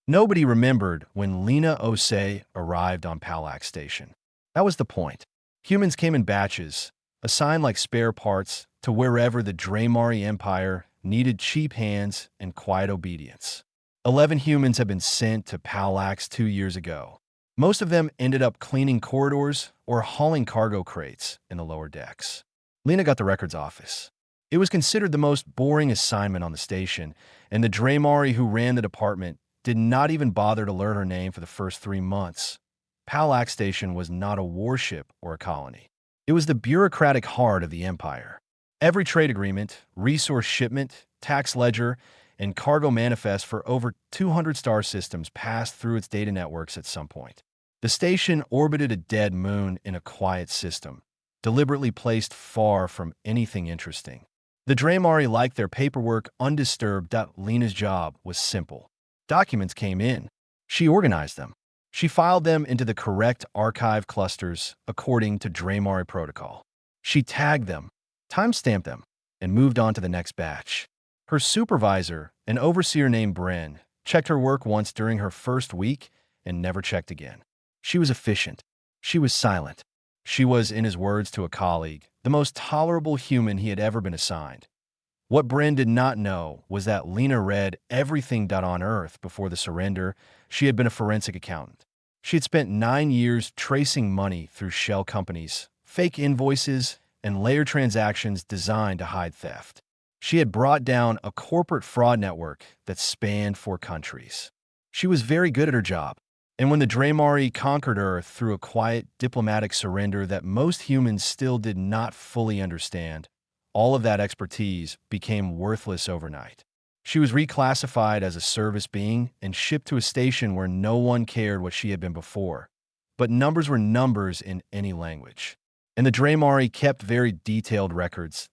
Nobody remembered when Lena Osei arrived on Palak Station. That was the point. Humans came in batches, assigned like spare parts to wherever the Draymari Empire needed cheap hands and quiet obedience. 11 humans had been sent to Palax 2 years ago. Most of them ended up cleaning corridors or hauling cargo crates in the lower decks. Lena got the records office. It was considered the most boring assignment on the station, and the Draymari who ran the department did not even bother to learn her name for the first 3 months. Palak Station was not a warship or a colony. It was the bureaucratic heart of the empire. Every trade agreement, resource shipment, tax ledger, and cargo manifest for over 200 star systems passed through its data networks at some point. The station orbited a dead moon in a quiet system, deliberately placed far from anything interesting. The Draymari liked their paperwork undisturbed. Lena's job was simple. Documents came in. She organized them. She filed them into the correct archive clusters according to Draymari protocol. She tagged them, timestamped them, and moved on to the next batch. Her supervisor, an overseer named Bren, checked her work once during her first week and never checked again. She was efficient. She was silent. She was, in his words to a colleague, the most tolerable human he had ever been assigned. What Bren did not know was that Lena read everything on Earth before the surrender. She had been a forensic accountant. She had spent 9 years tracing money through shell companies, fake invoices, and layer transactions designed to hide theft. She had brought down a corporate fraud network that spanned 4 countries. She was very good at her job, and when the Draymari conquered Earth through a quiet diplomatic surrender that most humans still did not fully understand, all of that expertise became worthless overnight. She was reclassified as a service being and shipped to a station where no one cared what she had been before. But numbers were numbers in any language. And the Draymari kept very detailed records.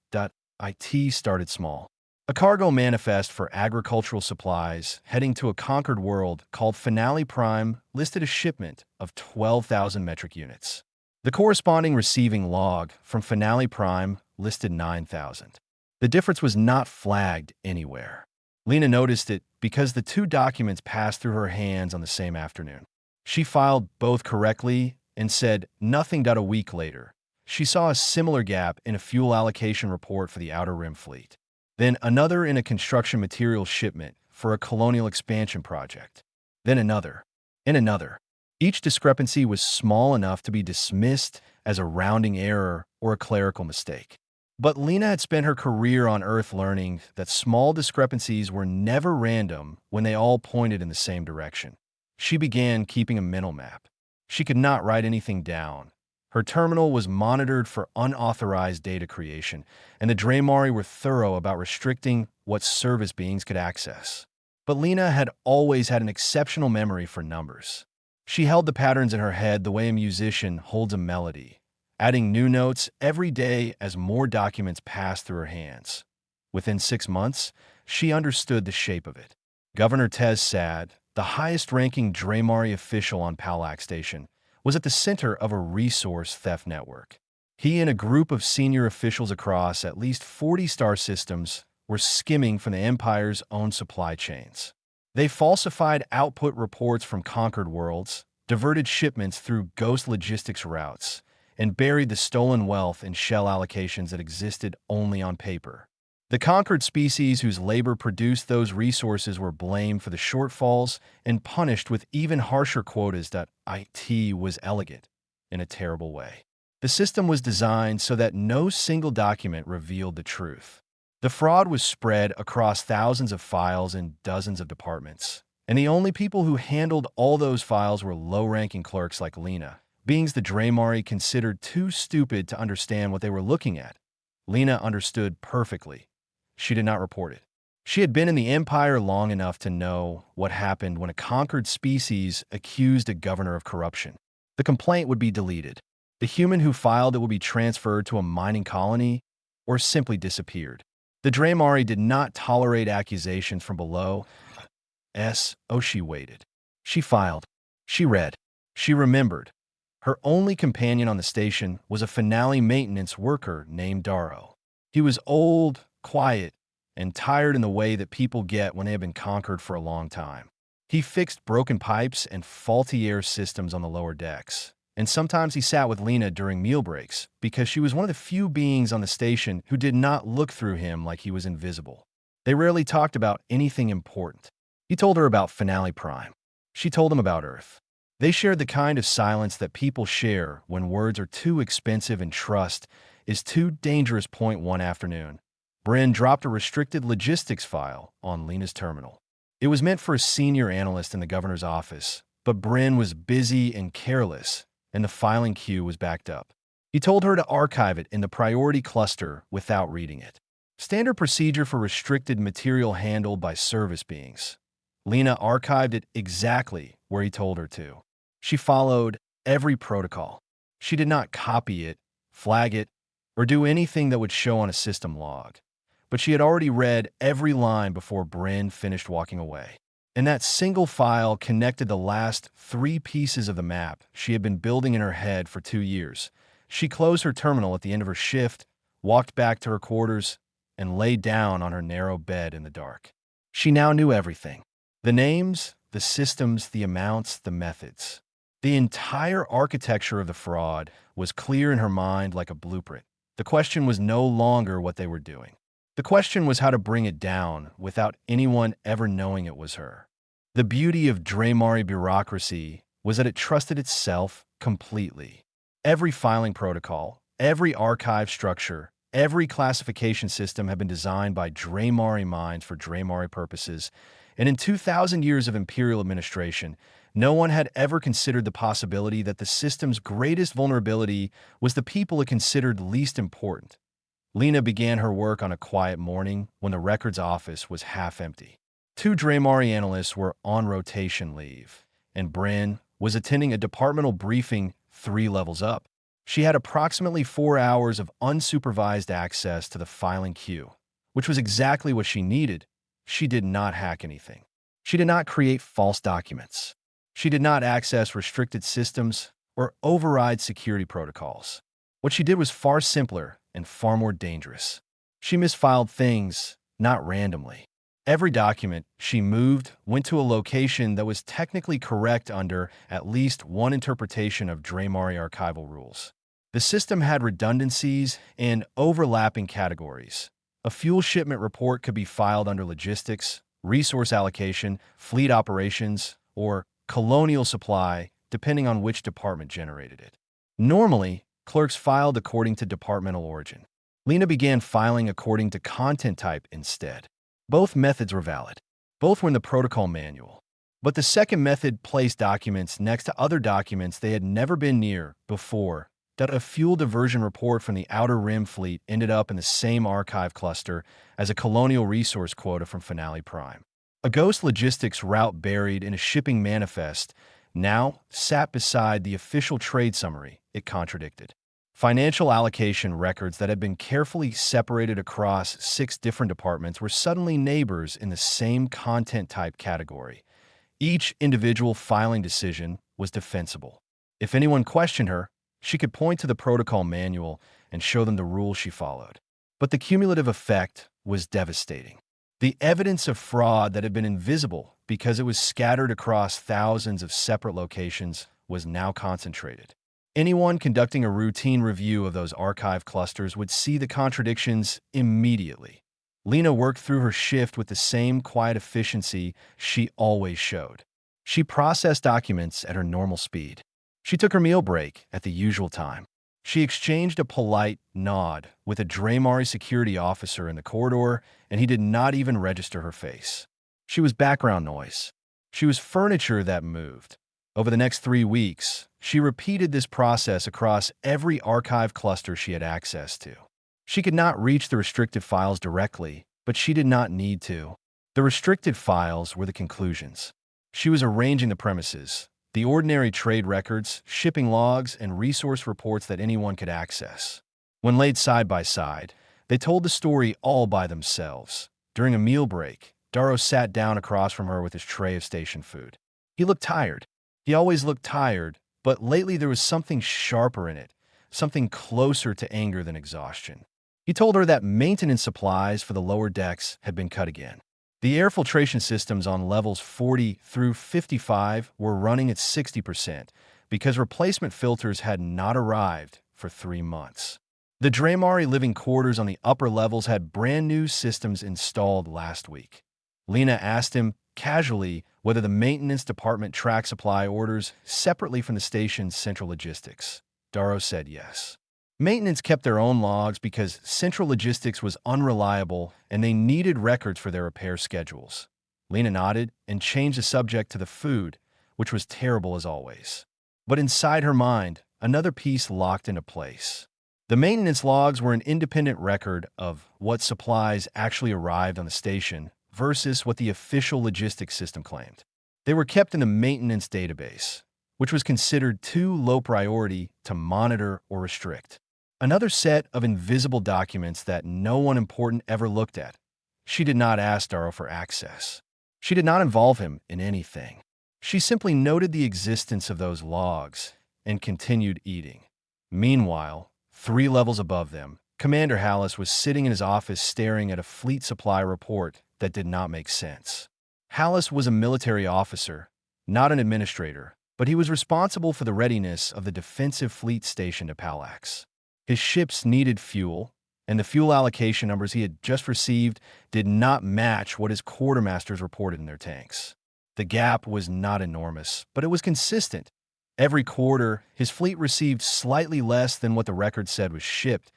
IT started small. A cargo manifest for agricultural supplies heading to a conquered world called Finale Prime listed a shipment of 12,000 metric units. The corresponding receiving log from Finale Prime listed 9,000. The difference was not flagged anywhere. Lena noticed it because the 2 documents passed through her hands on the same afternoon. She filed both correctly and said nothing. A week later, she saw a similar gap in a fuel allocation report for the Outer Rim fleet. Then another in a construction materials shipment for a colonial expansion project. Then another, and another. Each discrepancy was small enough to be dismissed as a rounding error or a clerical mistake. But Lena had spent her career on Earth learning that small discrepancies were never random when they all pointed in the same direction. She began keeping a mental map. She could not write anything down. Her terminal was monitored for unauthorized data creation, and the Draymari were thorough about restricting what service beings could access. But Lena had always had an exceptional memory for numbers. She held the patterns in her head the way a musician holds a melody, adding new notes every day as more documents passed through her hands. Within 6 months, she understood the shape of it. Governor Tez Sad, the highest-ranking Draymari official on Palak Station, was at the center of a resource theft network. He and a group of senior officials across at least 40 star systems were skimming from the Empire's own supply chains. They falsified output reports from conquered worlds, diverted shipments through ghost logistics routes, and buried the stolen wealth in shell allocations that existed only on paper. The conquered species whose labor produced those resources were blamed for the shortfalls and punished with even harsher quotas. IT was elegant in a terrible way. The system was designed so that no single document revealed the truth. The fraud was spread across thousands of files in dozens of departments, and the only people who handled all those files were low-ranking clerks like Lena, beings the Draymari considered too stupid to understand what they were looking at. Lena understood perfectly. She did not report it. She had been in the Empire long enough to know what happened when a conquered species accused a governor of corruption. The complaint would be deleted. The human who filed it would be transferred to a mining colony or simply disappeared. The Draymari did not tolerate accusations from below. She waited. She filed. She read. She remembered. Her only companion on the station was a finale maintenance worker named Darrow. He was old, quiet, and tired in the way that people get when they have been conquered for a long time. He fixed broken pipes and faulty air systems on the lower decks. And sometimes he sat with Lena during meal breaks because she was one of the few beings on the station who did not look through him like he was invisible. They rarely talked about anything important. He told her about Finale Prime. She told him about Earth. They shared the kind of silence that people share when words are too expensive and trust is too dangerous. One afternoon, Bryn dropped a restricted logistics file on Lena's terminal. It was meant for a senior analyst in the governor's office, but Bryn was busy and careless, and the filing queue was backed up. He told her to archive it in the priority cluster without reading it. Standard procedure for restricted material handled by service beings. Lena archived it exactly where he told her to. She followed every protocol. She did not copy it, flag it, or do anything that would show on a system log. But she had already read every line before Bryn finished walking away. And that single file connected the last 3 pieces of the map she had been building in her head for 2 years. She closed her terminal at the end of her shift, walked back to her quarters, and lay down on her narrow bed in the dark. She now knew everything. The names, the systems, the amounts, the methods. The entire architecture of the fraud was clear in her mind like a blueprint. The question was no longer what they were doing. The question was how to bring it down without anyone ever knowing it was her. The beauty of Draymari bureaucracy was that it trusted itself completely. Every filing protocol, every archive structure, every classification system had been designed by Draymari minds for Draymari purposes, and in 2,000 years of imperial administration, no one had ever considered the possibility that the system's greatest vulnerability was the people it considered least important. Lena began her work on a quiet morning when the records office was half empty. 2 Draymari analysts were on rotation leave, and Bryn was attending a departmental briefing 3 levels up. She had approximately 4 hours of unsupervised access to the filing queue, which was exactly what she needed. She did not hack anything. She did not create false documents. She did not access restricted systems or override security protocols. What she did was far simpler and far more dangerous. She misfiled things, not randomly. Every document she moved went to a location that was technically correct under at least one interpretation of Draymari archival rules. The system had redundancies and overlapping categories. A fuel shipment report could be filed under logistics, resource allocation, fleet operations, or colonial supply, depending on which department generated it. Normally, clerks filed according to departmental origin. Lena began filing according to content type instead. Both methods were valid. Both were in the protocol manual. But the second method placed documents next to other documents they had never been near before. That a fuel diversion report from the Outer Rim fleet ended up in the same archive cluster as a colonial resource quota from Finale Prime. A ghost logistics route buried in a shipping manifest now sat beside the official trade summary it contradicted. Financial allocation records that had been carefully separated across 6 different departments were suddenly neighbors in the same content type category. Each individual filing decision was defensible. If anyone questioned her, she could point to the protocol manual and show them the rules she followed. But the cumulative effect was devastating. The evidence of fraud that had been invisible because it was scattered across thousands of separate locations was now concentrated. Anyone conducting a routine review of those archive clusters would see the contradictions immediately. Lena worked through her shift with the same quiet efficiency she always showed. She processed documents at her normal speed. She took her meal break at the usual time. She exchanged a polite nod with a Draymari security officer in the corridor, and he did not even register her face. She was background noise. She was furniture that moved. Over the next 3 weeks, she repeated this process across every archive cluster she had access to. She could not reach the restricted files directly, but she did not need to. The restricted files were the conclusions. She was arranging the premises, the ordinary trade records, shipping logs, and resource reports that anyone could access. When laid side by side, they told the story all by themselves. During a meal break, Darrow sat down across from her with his tray of station food. He looked tired. He always looked tired, but lately there was something sharper in it, something closer to anger than exhaustion. He told her that maintenance supplies for the lower decks had been cut again. The air filtration systems on levels 40 through 55 were running at 60% because replacement filters had not arrived for 3 months. The Draymari living quarters on the upper levels had brand new systems installed last week. Lena asked him casually whether the maintenance department tracked supply orders separately from the station's central logistics. Darrow said yes. Maintenance kept their own logs because central logistics was unreliable and they needed records for their repair schedules. Lena nodded and changed the subject to the food, which was terrible as always. But inside her mind, another piece locked into place. The maintenance logs were an independent record of what supplies actually arrived on the station versus what the official logistics system claimed. They were kept in the maintenance database, which was considered too low priority to monitor or restrict. Another set of invisible documents that no one important ever looked at. She did not ask Darrow for access. She did not involve him in anything. She simply noted the existence of those logs and continued eating. Meanwhile, 3 levels above them, Commander Hallis was sitting in his office staring at a fleet supply report that did not make sense. Hallis was a military officer, not an administrator, but he was responsible for the readiness of the defensive fleet stationed at Palax. His ships needed fuel, and the fuel allocation numbers he had just received did not match what his quartermasters reported in their tanks. The gap was not enormous, but it was consistent. Every quarter, his fleet received slightly less than what the record said was shipped.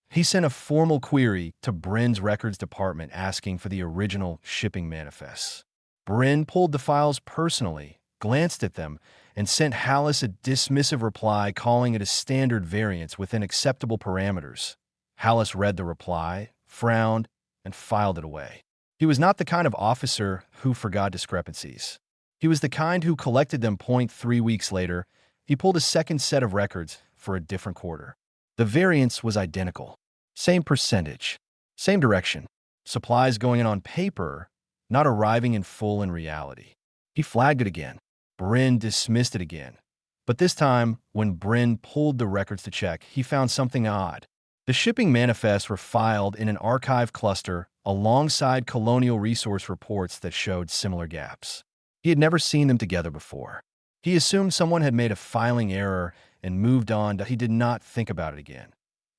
He sent a formal query to Bryn's records department asking for the original shipping manifests. Bryn pulled the files personally, glanced at them, and sent Hallis a dismissive reply calling it a standard variance within acceptable parameters. Hallis read the reply, frowned, and filed it away. He was not the kind of officer who forgot discrepancies. He was the kind who collected them. 3 weeks later, he pulled a second set of records for a different quarter. The variance was identical. Same percentage, same direction. Supplies going in on paper, not arriving in full in reality. He flagged it again. Bryn dismissed it again. But this time, when Bryn pulled the records to check, he found something odd. The shipping manifests were filed in an archive cluster alongside colonial resource reports that showed similar gaps. He had never seen them together before. He assumed someone had made a filing error and moved on. He did not think about it again.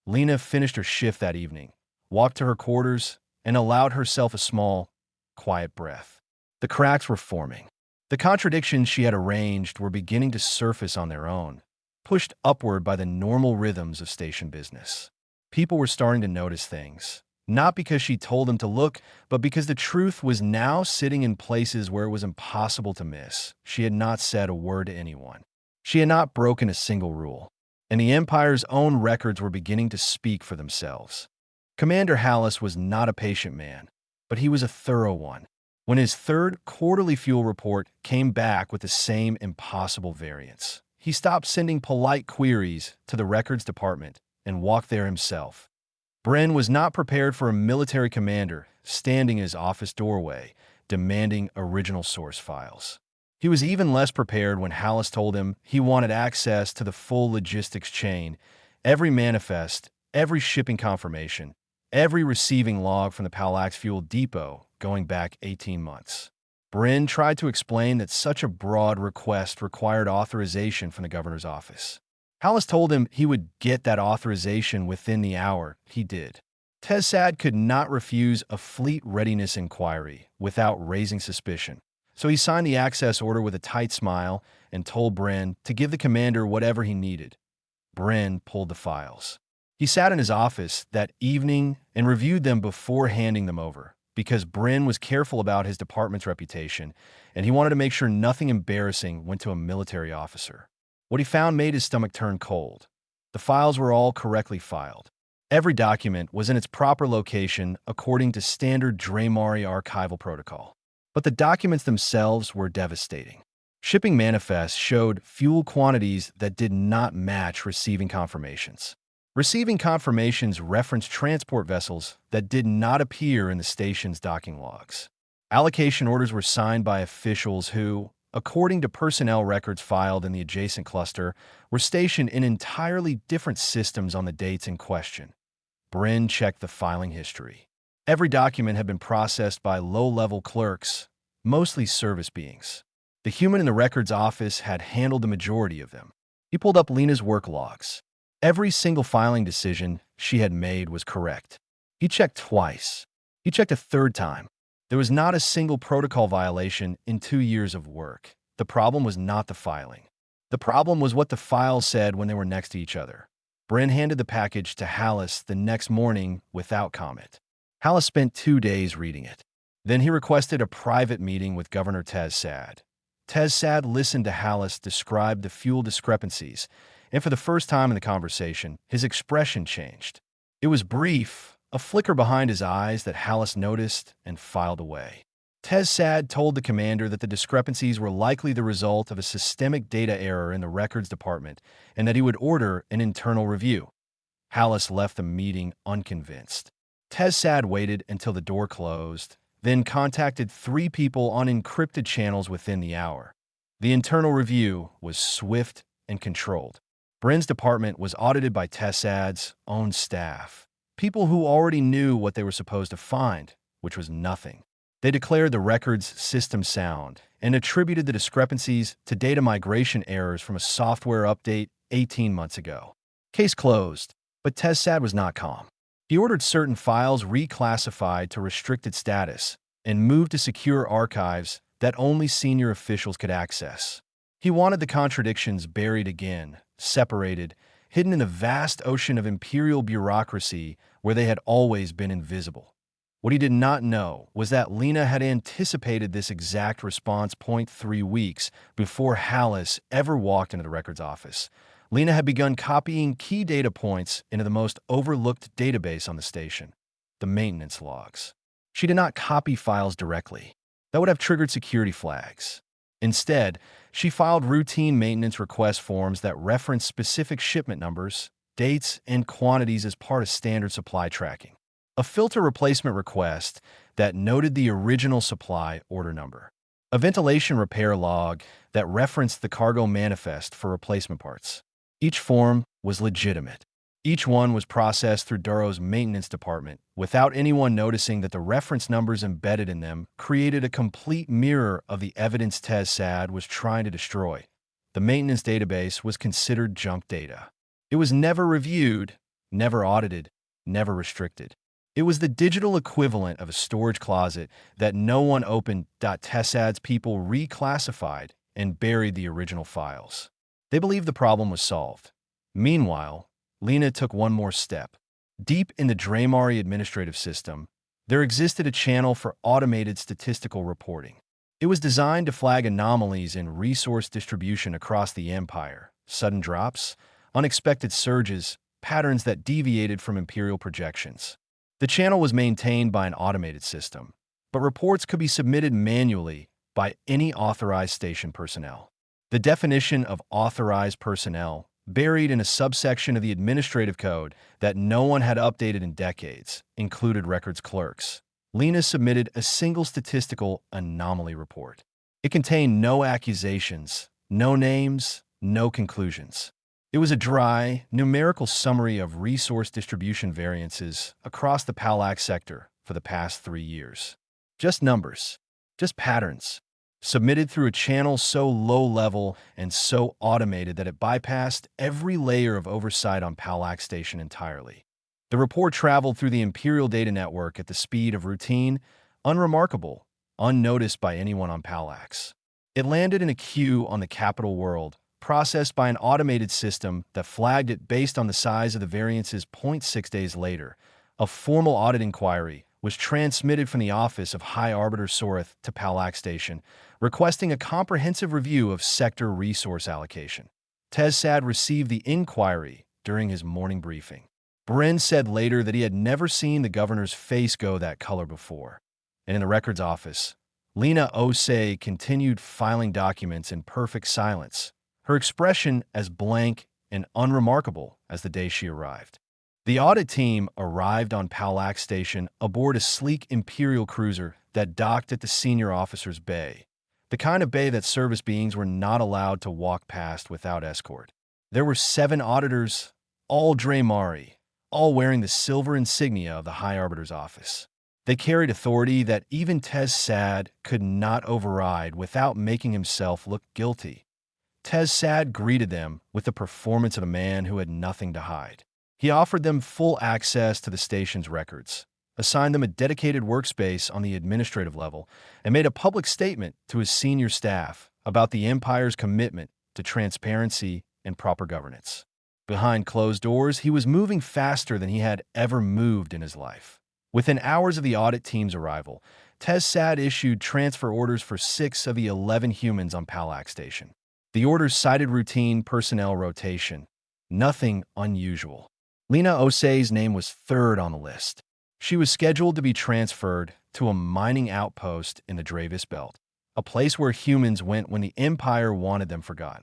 Lena finished her shift that evening, walked to her quarters, and allowed herself a small, quiet breath. The cracks were forming. The contradictions she had arranged were beginning to surface on their own, pushed upward by the normal rhythms of station business. People were starting to notice things, not because she told them to look, but because the truth was now sitting in places where it was impossible to miss. She had not said a word to anyone. She had not broken a single rule, and the Empire's own records were beginning to speak for themselves. Commander Hallis was not a patient man, but he was a thorough one. When his third quarterly fuel report came back with the same impossible variance, he stopped sending polite queries to the records department and walked there himself. Bryn was not prepared for a military commander standing in his office doorway, demanding original source files. He was even less prepared when Hallis told him he wanted access to the full logistics chain, every manifest, every shipping confirmation, every receiving log from the Palax fuel depot going back 18 months. Bryn tried to explain that such a broad request required authorization from the governor's office. Hallis told him he would get that authorization within the hour. He did. Tezsad could not refuse a fleet readiness inquiry without raising suspicion, so he signed the access order with a tight smile and told Bryn to give the commander whatever he needed. Bryn pulled the files. He sat in his office that evening and reviewed them before handing them over, because Bryn was careful about his department's reputation, and he wanted to make sure nothing embarrassing went to a military officer. What he found made his stomach turn cold. The files were all correctly filed. Every document was in its proper location according to standard Draymari archival protocol. But the documents themselves were devastating. Shipping manifests showed fuel quantities that did not match receiving confirmations. Receiving confirmations referenced transport vessels that did not appear in the station's docking logs. Allocation orders were signed by officials who, according to personnel records filed in the adjacent cluster, were stationed in entirely different systems on the dates in question. Bryn checked the filing history. Every document had been processed by low-level clerks, mostly service beings. The human in the records office had handled the majority of them. He pulled up Lena's work logs. Every single filing decision she had made was correct. He checked twice. He checked a third time. There was not a single protocol violation in 2 years of work. The problem was not the filing. The problem was what the files said when they were next to each other. Bryn handed the package to Hallis the next morning without comment. Hallis spent 2 days reading it. Then he requested a private meeting with Governor Tez Sad. Tez Sad listened to Hallis describe the fuel discrepancies, and for the first time in the conversation, his expression changed. It was brief, a flicker behind his eyes that Hallis noticed and filed away. Tez Sad told the commander that the discrepancies were likely the result of a systemic data error in the records department and that he would order an internal review. Hallis left the meeting unconvinced. Tez Sad waited until the door closed, then contacted 3 people on encrypted channels within the hour. The internal review was swift and controlled. Bryn's department was audited by Tez Sad's own staff, people who already knew what they were supposed to find, which was nothing. They declared the records system sound and attributed the discrepancies to data migration errors from a software update 18 months ago. Case closed, but Tez Sad was not calm. He ordered certain files reclassified to restricted status and moved to secure archives that only senior officials could access. He wanted the contradictions buried again, separated, hidden in the vast ocean of imperial bureaucracy where they had always been invisible. What he did not know was that Lena had anticipated this exact response 3 weeks before Hallis ever walked into the records office. Lena had begun copying key data points into the most overlooked database on the station, the maintenance logs. She did not copy files directly. That would have triggered security flags. Instead, she filed routine maintenance request forms that referenced specific shipment numbers, dates, and quantities as part of standard supply tracking. A filter replacement request that noted the original supply order number. A ventilation repair log that referenced the cargo manifest for replacement parts. Each form was legitimate. Each one was processed through Duro's maintenance department without anyone noticing that the reference numbers embedded in them created a complete mirror of the evidence Tez Sad was trying to destroy. The maintenance database was considered junk data. It was never reviewed, never audited, never restricted. It was the digital equivalent of a storage closet that no one opened. Tez Sad's people reclassified and buried the original files. They believed the problem was solved. Meanwhile, Lena took one more step. Deep in the Draymari administrative system, there existed a channel for automated statistical reporting. It was designed to flag anomalies in resource distribution across the empire, sudden drops, unexpected surges, patterns that deviated from imperial projections. The channel was maintained by an automated system, but reports could be submitted manually by any authorized station personnel. The definition of authorized personnel, buried in a subsection of the administrative code that no one had updated in decades, included records clerks. Lena submitted a single statistical anomaly report. It contained no accusations, no names, no conclusions. It was a dry, numerical summary of resource distribution variances across the Palax sector for the past 3 years. Just numbers, just patterns, submitted through a channel so low-level and so automated that it bypassed every layer of oversight on Palax Station entirely. The report traveled through the Imperial Data Network at the speed of routine, unremarkable, unnoticed by anyone on Palax. It landed in a queue on the capital world, processed by an automated system that flagged it based on the size of the variances. 6 days later, a formal audit inquiry was transmitted from the office of High Arbiter Soreth to Palax Station, requesting a comprehensive review of sector resource allocation. Tez Sad received the inquiry during his morning briefing. Bryn said later that he had never seen the governor's face go that color before. And in the records office, Lena Osei continued filing documents in perfect silence, her expression as blank and unremarkable as the day she arrived. The audit team arrived on Palax Station aboard a sleek Imperial cruiser that docked at the senior officer's bay, the kind of bay that service beings were not allowed to walk past without escort. There were 7 auditors, all Draymari, all wearing the silver insignia of the High Arbiter's office. They carried authority that even Tez Sad could not override without making himself look guilty. Tez Sad greeted them with the performance of a man who had nothing to hide. He offered them full access to the station's records, assigned them a dedicated workspace on the administrative level, and made a public statement to his senior staff about the Empire's commitment to transparency and proper governance. Behind closed doors, he was moving faster than he had ever moved in his life. Within hours of the audit team's arrival, Tez Sad issued transfer orders for 6 of the 11 humans on Palak Station. The orders cited routine personnel rotation, nothing unusual. Lena Osei's name was third on the list. She was scheduled to be transferred to a mining outpost in the Dravis Belt, a place where humans went when the Empire wanted them forgotten.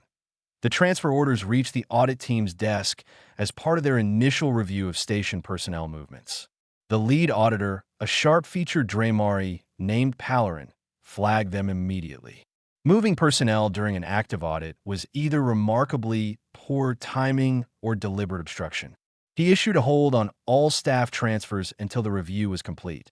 The transfer orders reached the audit team's desk as part of their initial review of station personnel movements. The lead auditor, a sharp-featured Draymari named Palarin, flagged them immediately. Moving personnel during an active audit was either remarkably poor timing or deliberate obstruction. He issued a hold on all staff transfers until the review was complete.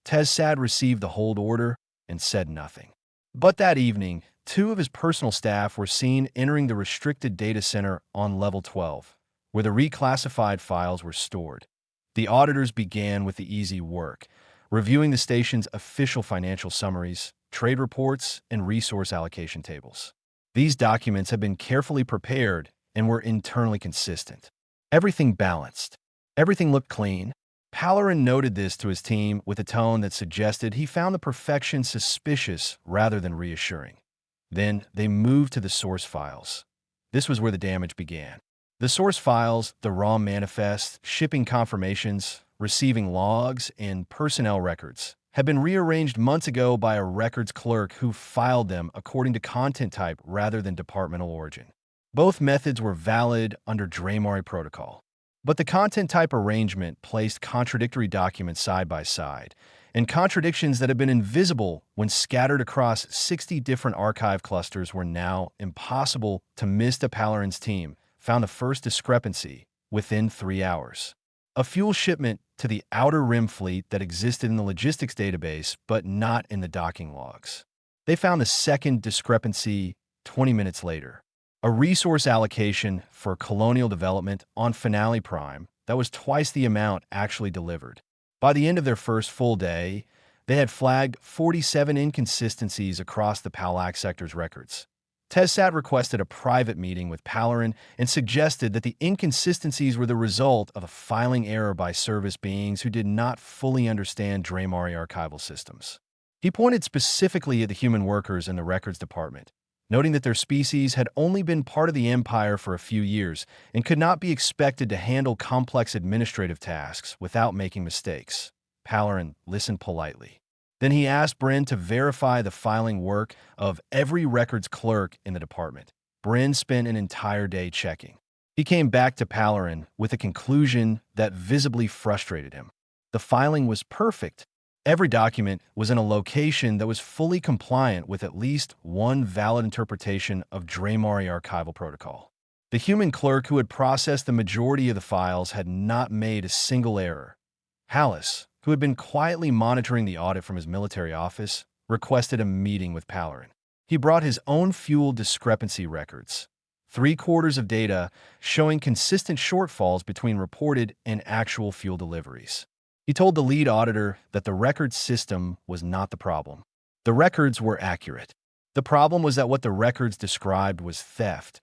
Tez Sad received the hold order and said nothing. But that evening, 2 of his personal staff were seen entering the restricted data center on level 12, where the reclassified files were stored. The auditors began with the easy work, reviewing the station's official financial summaries, trade reports, and resource allocation tables. These documents had been carefully prepared and were internally consistent. Everything balanced. Everything looked clean. Palarin noted this to his team with a tone that suggested he found the perfection suspicious rather than reassuring. Then they moved to the source files. This was where the damage began. The source files, the raw manifests, shipping confirmations, receiving logs, and personnel records had been rearranged months ago by a records clerk who filed them according to content type rather than departmental origin. Both methods were valid under Draymari protocol. But the content type arrangement placed contradictory documents side by side, and contradictions that had been invisible when scattered across 60 different archive clusters were now impossible to miss. The Palarin's team found the first discrepancy within 3 hours. A fuel shipment to the Outer Rim fleet that existed in the logistics database but not in the docking logs. They found the second discrepancy 20 minutes later. A resource allocation for colonial development on Finale Prime that was twice the amount actually delivered. By the end of their first full day, they had flagged 47 inconsistencies across the Palak sector's records. Tez Sad requested a private meeting with Palarin and suggested that the inconsistencies were the result of a filing error by service beings who did not fully understand Draymari archival systems. He pointed specifically at the human workers in the records department, noting that their species had only been part of the Empire for a few years and could not be expected to handle complex administrative tasks without making mistakes. Palarin listened politely. Then he asked Bryn to verify the filing work of every records clerk in the department. Bryn spent an entire day checking. He came back to Palarin with a conclusion that visibly frustrated him. The filing was perfect. Every document was in a location that was fully compliant with at least one valid interpretation of Draymari archival protocol. The human clerk who had processed the majority of the files had not made a single error. Hallis, who had been quietly monitoring the audit from his military office, requested a meeting with Palarin. He brought his own fuel discrepancy records, 3/4 of data showing consistent shortfalls between reported and actual fuel deliveries. He told the lead auditor that the records system was not the problem. The records were accurate. The problem was that what the records described was theft.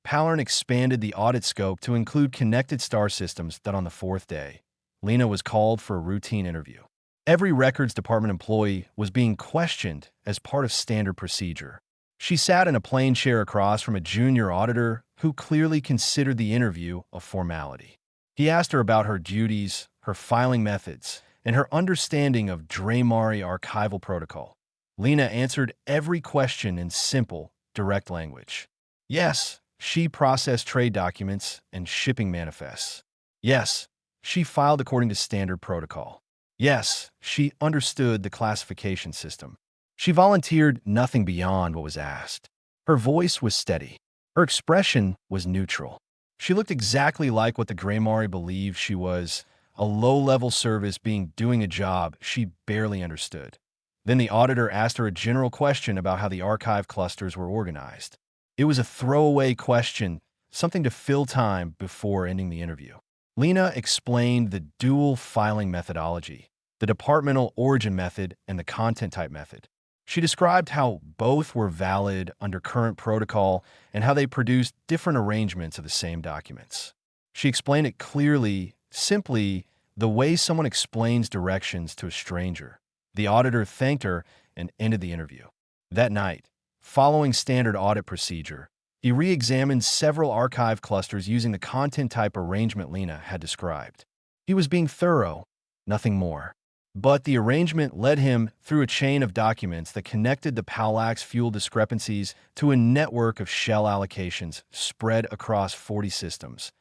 Palarin expanded the audit scope to include connected star systems that on the 4th day, Lena was called for a routine interview. Every records department employee was being questioned as part of standard procedure. She sat in a plain chair across from a junior auditor who clearly considered the interview a formality. He asked her about her duties, her filing methods, and her understanding of Draymari archival protocol. Lena answered every question in simple, direct language. Yes, she processed trade documents and shipping manifests. Yes, she filed according to standard protocol. Yes, she understood the classification system. She volunteered nothing beyond what was asked. Her voice was steady. Her expression was neutral. She looked exactly like what the Draymari believed she was, a low-level service being doing a job she barely understood. Then the auditor asked her a general question about how the archive clusters were organized. It was a throwaway question, something to fill time before ending the interview. Lena explained the dual filing methodology, the departmental origin method and the content type method. She described how both were valid under current protocol and how they produced different arrangements of the same documents. She explained it clearly, simply, the way someone explains directions to a stranger. The auditor thanked her and ended the interview. That night, following standard audit procedure, he re-examined several archive clusters using the content type arrangement Lena had described. He was being thorough, nothing more. But the arrangement led him through a chain of documents that connected the Palax fuel discrepancies to a network of shell allocations spread across 40 systems.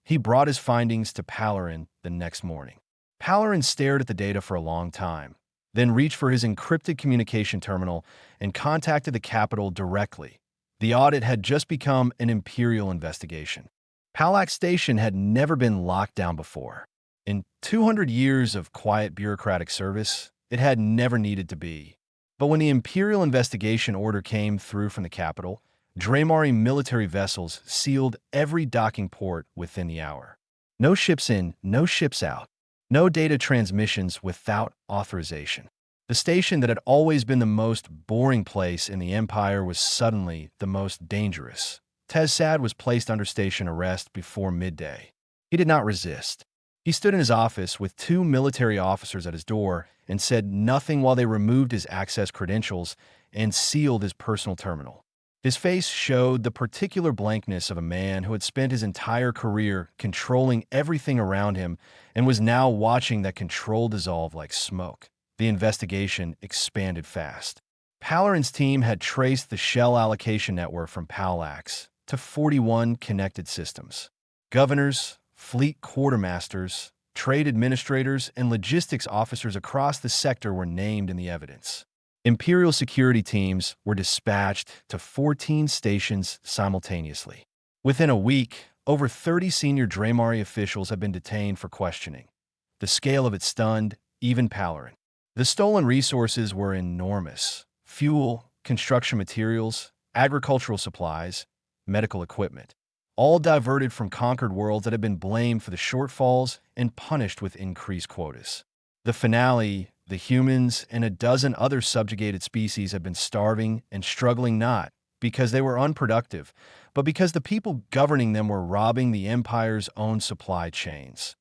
He brought his findings to Palarin the next morning. Palarin stared at the data for a long time, then reached for his encrypted communication terminal and contacted the Capitol directly. The audit had just become an imperial investigation. Palax Station had never been locked down before. In 200 years of quiet bureaucratic service, it had never needed to be. But when the imperial investigation order came through from the capital, Draymari military vessels sealed every docking port within the hour. No ships in, no ships out. No data transmissions without authorization. The station that had always been the most boring place in the Empire was suddenly the most dangerous. Tezsad was placed under station arrest before midday. He did not resist. He stood in his office with two military officers at his door and said nothing while they removed his access credentials and sealed his personal terminal. His face showed the particular blankness of a man who had spent his entire career controlling everything around him and was now watching that control dissolve like smoke. The investigation expanded fast. Palarin's team had traced the shell allocation network from Palax to 41 connected systems. Governors, fleet quartermasters, trade administrators, and logistics officers across the sector were named in the evidence. Imperial security teams were dispatched to 14 stations simultaneously. Within a week, over 30 senior Draymari officials had been detained for questioning. The scale of it stunned even Palarin. The stolen resources were enormous: fuel, construction materials, agricultural supplies, medical equipment, all diverted from conquered worlds that had been blamed for the shortfalls and punished with increased quotas. The finale, the humans and a dozen other subjugated species had been starving and struggling not because they were unproductive, but because the people governing them were robbing the Empire's own supply chains.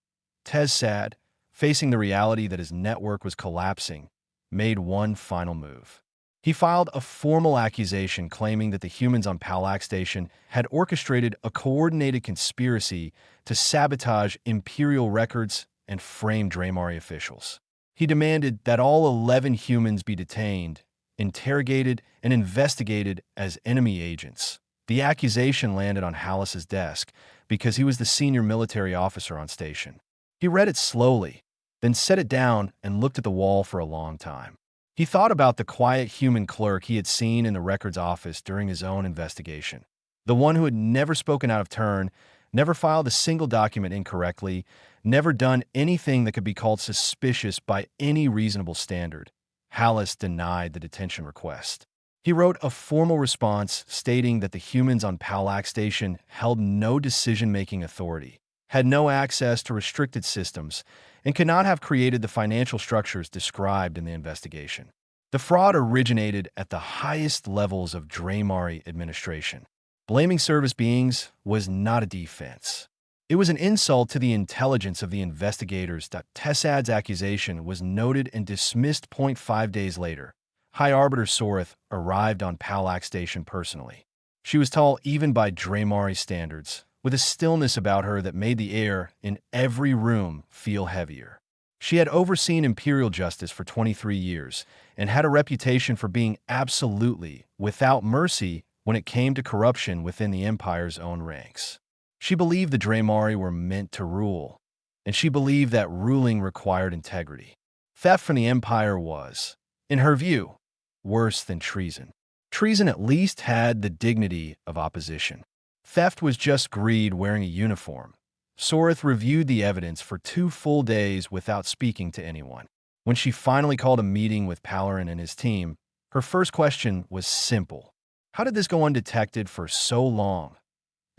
Tezsad, facing the reality that his network was collapsing, made one final move. He filed a formal accusation claiming that the humans on Palax Station had orchestrated a coordinated conspiracy to sabotage Imperial records and frame Draymari officials. He demanded that all 11 humans be detained, interrogated, and investigated as enemy agents. The accusation landed on Hallis's desk because he was the senior military officer on station. He read it slowly, then set it down and looked at the wall for a long time. He thought about the quiet human clerk he had seen in the records office during his own investigation. The one who had never spoken out of turn, never filed a single document incorrectly, never done anything that could be called suspicious by any reasonable standard. Hallis denied the detention request. He wrote a formal response stating that the humans on Palax Station held no decision-making authority, had no access to restricted systems, and could not have created the financial structures described in the investigation. The fraud originated at the highest levels of Draymari administration. Blaming service beings was not a defense. It was an insult to the intelligence of the investigators. Tessad's accusation was noted and dismissed. 0.5 days later, High Arbiter Sorith arrived on Palax Station personally. She was tall even by Draymari standards, with a stillness about her that made the air in every room feel heavier. She had overseen imperial justice for 23 years and had a reputation for being absolutely without mercy when it came to corruption within the Empire's own ranks. She believed the Draymari were meant to rule, and she believed that ruling required integrity. Theft from the Empire was, in her view, worse than treason. Treason at least had the dignity of opposition. Theft was just greed wearing a uniform. Sorith reviewed the evidence for 2 full days without speaking to anyone. When she finally called a meeting with Palarin and his team, her first question was simple. How did this go undetected for so long?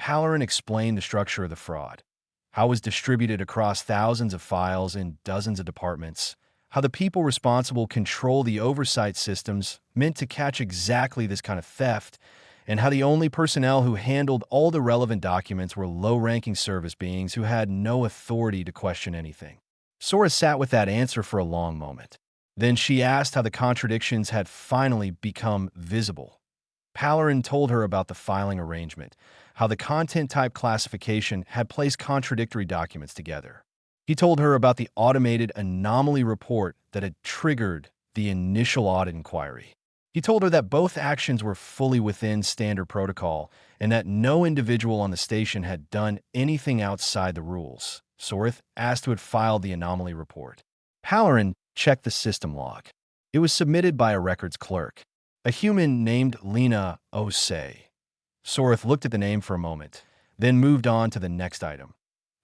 Palarin explained the structure of the fraud, how it was distributed across thousands of files in dozens of departments, how the people responsible control the oversight systems meant to catch exactly this kind of theft, and how the only personnel who handled all the relevant documents were low-ranking service beings who had no authority to question anything. Sora sat with that answer for a long moment. Then she asked how the contradictions had finally become visible. Palarin told her about the filing arrangement, how the content type classification had placed contradictory documents together. He told her about the automated anomaly report that had triggered the initial audit inquiry. He told her that both actions were fully within standard protocol and that no individual on the station had done anything outside the rules. Sorith asked who had filed the anomaly report. Palarin checked the system log. It was submitted by a records clerk, a human named Lena Osei. Sorith looked at the name for a moment, then moved on to the next item.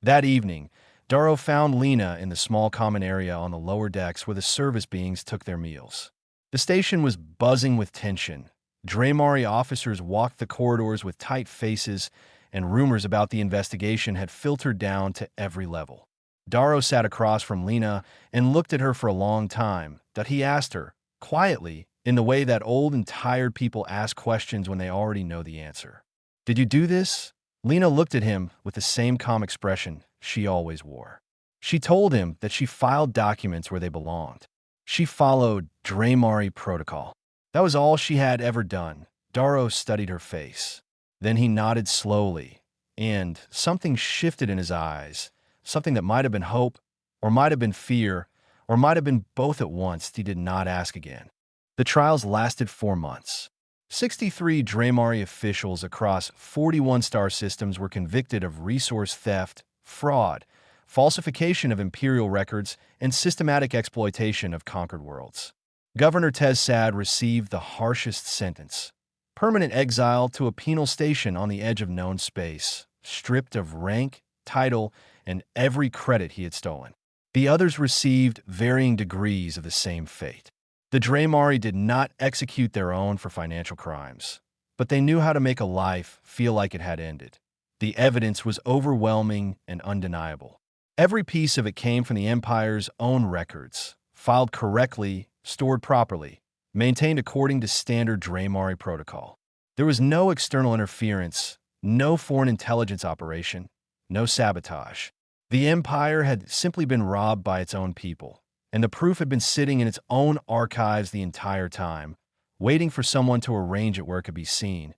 That evening, Darrow found Lena in the small common area on the lower decks where the service beings took their meals. The station was buzzing with tension. Draymari officers walked the corridors with tight faces, and rumors about the investigation had filtered down to every level. Darrow sat across from Lena and looked at her for a long time, that he asked her, quietly, in the way that old and tired people ask questions when they already know the answer. "Did you do this?" Lena looked at him with the same calm expression she always wore. She told him that she filed documents where they belonged. She followed Draymari protocol. That was all she had ever done. Darrow studied her face. Then he nodded slowly, and something shifted in his eyes, something that might have been hope, or might have been fear, or might have been both at once. He did not ask again. The trials lasted 4 months. 63 Draymari officials across 41 star systems were convicted of resource theft, fraud, falsification of imperial records, and systematic exploitation of conquered worlds. Governor Tez Sad received the harshest sentence: permanent exile to a penal station on the edge of known space, stripped of rank, title, and every credit he had stolen. The others received varying degrees of the same fate. The Draymari did not execute their own for financial crimes, but they knew how to make a life feel like it had ended. The evidence was overwhelming and undeniable. Every piece of it came from the Empire's own records, filed correctly, stored properly, maintained according to standard Draymari protocol. There was no external interference, no foreign intelligence operation, no sabotage. The Empire had simply been robbed by its own people, and the proof had been sitting in its own archives the entire time, waiting for someone to arrange it where it could be seen.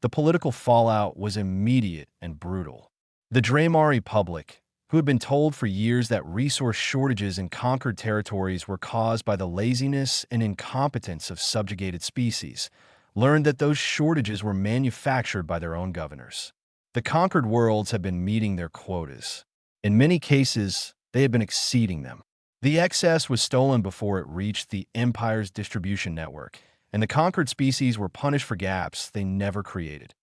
The political fallout was immediate and brutal. The Draymari public, who had been told for years that resource shortages in conquered territories were caused by the laziness and incompetence of subjugated species, learned that those shortages were manufactured by their own governors. The conquered worlds had been meeting their quotas. In many cases, they had been exceeding them. The excess was stolen before it reached the Empire's distribution network, and the conquered species were punished for gaps they never created.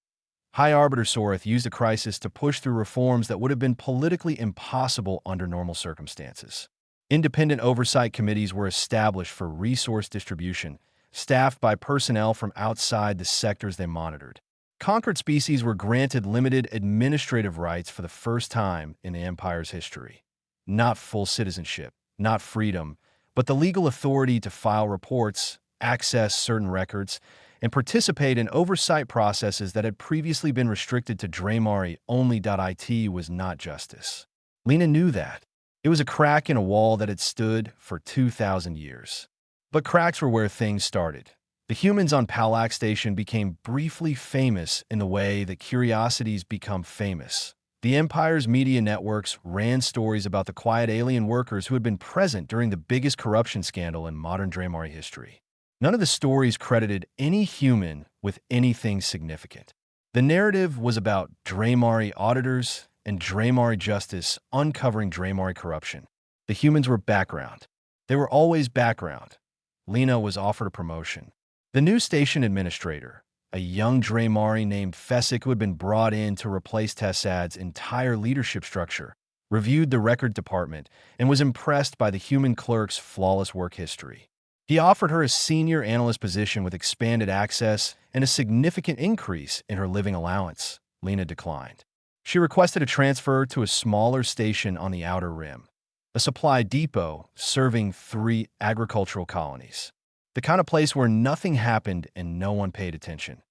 High Arbiter Sorith used the crisis to push through reforms that would have been politically impossible under normal circumstances. Independent oversight committees were established for resource distribution, staffed by personnel from outside the sectors they monitored. Conquered species were granted limited administrative rights for the first time in the Empire's history. Not full citizenship, not freedom, but the legal authority to file reports, access certain records, and participate in oversight processes that had previously been restricted to Draymari only. It was not justice. Lena knew that. It was a crack in a wall that had stood for 2,000 years. But cracks were where things started. The humans on Palak Station became briefly famous in the way that curiosities become famous. The Empire's media networks ran stories about the quiet alien workers who had been present during the biggest corruption scandal in modern Draymari history. None of the stories credited any human with anything significant. The narrative was about Draymari auditors and Draymari justice uncovering Draymari corruption. The humans were background. They were always background. Lena was offered a promotion. The new station administrator, a young Draymari named Fesic who had been brought in to replace Tessad's entire leadership structure, reviewed the record department, and was impressed by the human clerk's flawless work history. He offered her a senior analyst position with expanded access and a significant increase in her living allowance. Lena declined. She requested a transfer to a smaller station on the Outer Rim, a supply depot serving 3 agricultural colonies. The kind of place where nothing happened and no one paid attention.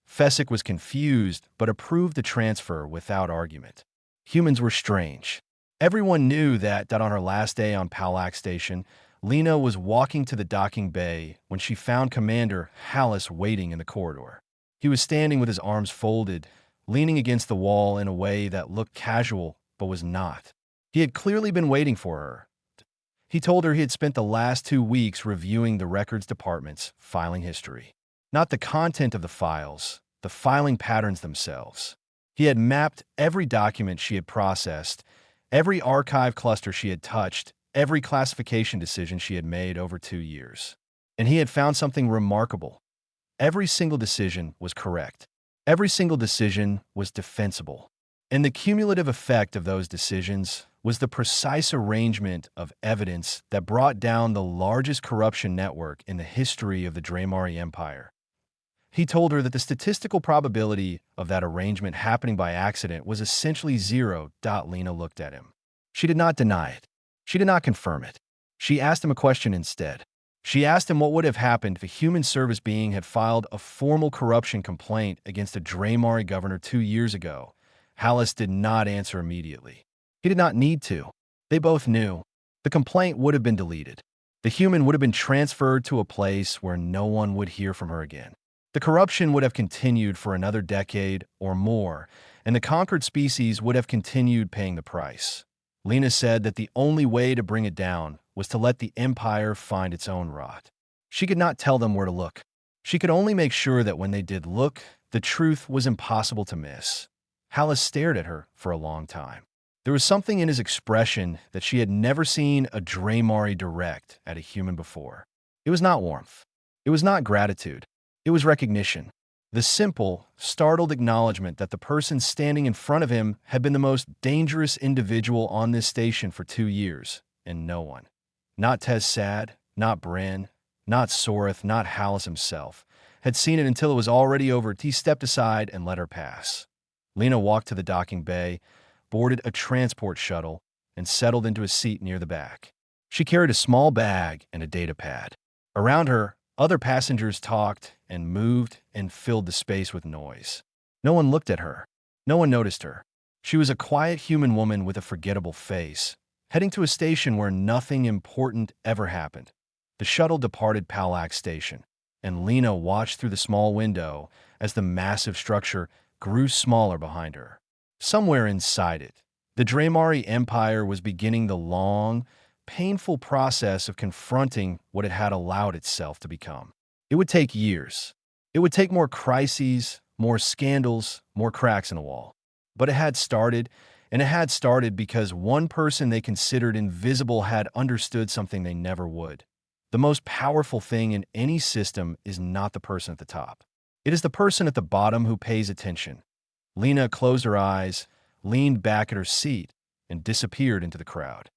Fessick was confused, but approved the transfer without argument. Humans were strange. Everyone knew that on her last day on Palak Station, Lena was walking to the docking bay when she found Commander Hallis waiting in the corridor. He was standing with his arms folded, leaning against the wall in a way that looked casual but was not. He had clearly been waiting for her. He told her he had spent the last 2 weeks reviewing the records department's filing history. Not the content of the files, the filing patterns themselves. He had mapped every document she had processed, every archive cluster she had touched, every classification decision she had made over 2 years. And he had found something remarkable. Every single decision was correct. Every single decision was defensible. And the cumulative effect of those decisions was the precise arrangement of evidence that brought down the largest corruption network in the history of the Draymari Empire. He told her that the statistical probability of that arrangement happening by accident was essentially 0. Lena looked at him. She did not deny it. She did not confirm it. She asked him a question instead. She asked him what would have happened if a human service being had filed a formal corruption complaint against a Draymari governor 2 years ago. Hallis did not answer immediately. He did not need to. They both knew. The complaint would have been deleted. The human would have been transferred to a place where no one would hear from her again. The corruption would have continued for another decade or more, and the conquered species would have continued paying the price. Lena said that the only way to bring it down was to let the empire find its own rot. She could not tell them where to look. She could only make sure that when they did look, the truth was impossible to miss. Hallis stared at her for a long time. There was something in his expression that she had never seen a Draymari direct at a human before. It was not warmth. It was not gratitude. It was recognition. The simple, startled acknowledgement that the person standing in front of him had been the most dangerous individual on this station for 2 years, and no one. Not Tez Sad, not Bren, not Soreth, not Hallis himself, had seen it until it was already over. He stepped aside and let her pass. Lena walked to the docking bay, boarded a transport shuttle, and settled into a seat near the back. She carried a small bag and a data pad. Around her, other passengers talked and moved and filled the space with noise. No one looked at her. No one noticed her. She was a quiet human woman with a forgettable face, heading to a station where nothing important ever happened. The shuttle departed Palak Station, and Lena watched through the small window as the massive structure grew smaller behind her. Somewhere inside it, the Draymari Empire was beginning the long, painful process of confronting what it had allowed itself to become. It would take years. It would take more crises, more scandals, more cracks in the wall. But it had started, and it had started because one person they considered invisible had understood something they never would. The most powerful thing in any system is not the person at the top. It is the person at the bottom who pays attention. Lena closed her eyes, leaned back at her seat, and disappeared into the crowd.